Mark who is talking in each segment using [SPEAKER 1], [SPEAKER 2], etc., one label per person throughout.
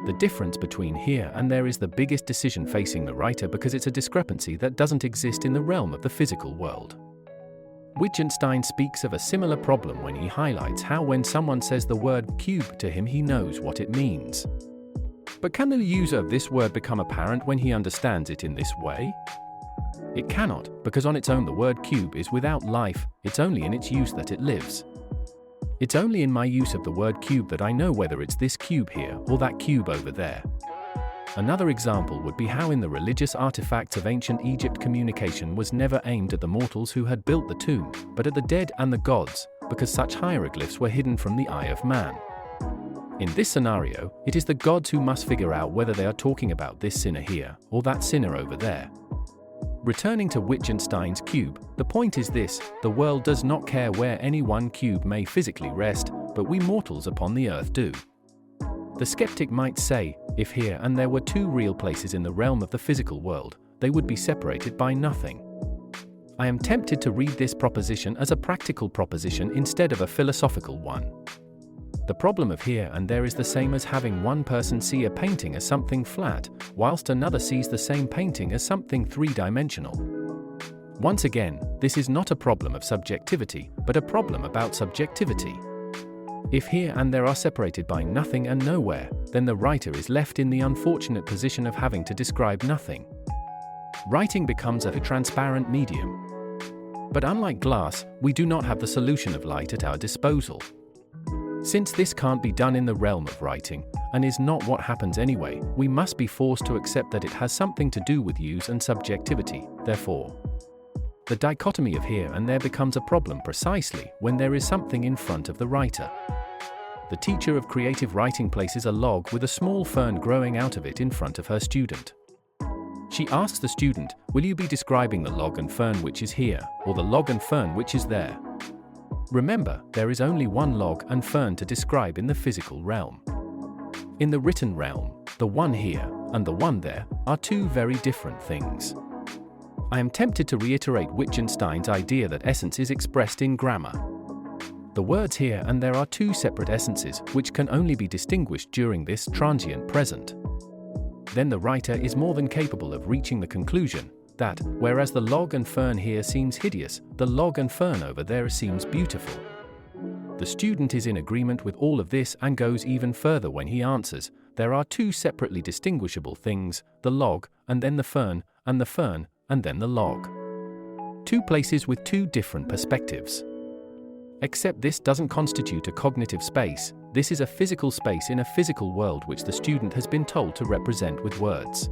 [SPEAKER 1] The difference between here and there is the biggest decision facing the writer because it's a discrepancy that doesn't exist in the realm of the physical world. Wittgenstein speaks of a similar problem when he highlights how when someone says the word cube to him, he knows what it means. But can the user of this word become apparent when he understands it in this way? It cannot, because on its own the word cube is without life, it's only in its use that it lives. It's only in my use of the word cube that I know whether it's this cube here or that cube over there. Another example would be how in the religious artifacts of ancient Egypt communication was never aimed at the mortals who had built the tomb, but at the dead and the gods, because such hieroglyphs were hidden from the eye of man. In this scenario, it is the gods who must figure out whether they are talking about this sinner here or that sinner over there. Returning to Wittgenstein's cube, the point is this: the world does not care where any one cube may physically rest, but we mortals upon the earth do. The skeptic might say, if here and there were two real places in the realm of the physical world, they would be separated by nothing. I am tempted to read this proposition as a practical proposition instead of a philosophical one. The problem of here and there is the same as having one person see a painting as something flat, whilst another sees the same painting as something three-dimensional. Once again, this is not a problem of subjectivity, but a problem about subjectivity. If here and there are separated by nothing and nowhere, then the writer is left in the unfortunate position of having to describe nothing. Writing becomes a transparent medium. But unlike glass, we do not have the solution of light at our disposal. Since this can't be done in the realm of writing, and is not what happens anyway, we must be forced to accept that it has something to do with use and subjectivity, therefore. The dichotomy of here and there becomes a problem precisely when there is something in front of the writer. The teacher of creative writing places a log with a small fern growing out of it in front of her student. She asks the student, will you be describing the log and fern which is here, or the log and fern which is there? Remember, there is only one log and fern to describe in the physical realm. In the written realm, the one here and the one there are two very different things. I am tempted to reiterate Wittgenstein's idea that essence is expressed in grammar. The words here and there are two separate essences which can only be distinguished during this transient present. Then the writer is more than capable of reaching the conclusion that, whereas the log and fern here seems hideous, the log and fern over there seems beautiful. The student is in agreement with all of this and goes even further when he answers, there are two separately distinguishable things, the log, and then the fern, and the fern, and then the log. Two places with two different perspectives. Except this doesn't constitute a cognitive space, this is a physical space in a physical world which the student has been told to represent with words.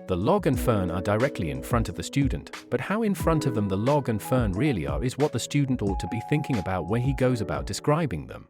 [SPEAKER 1] The log and fern are directly in front of the student, but how in front of them the log and fern really are is what the student ought to be thinking about when he goes about describing them.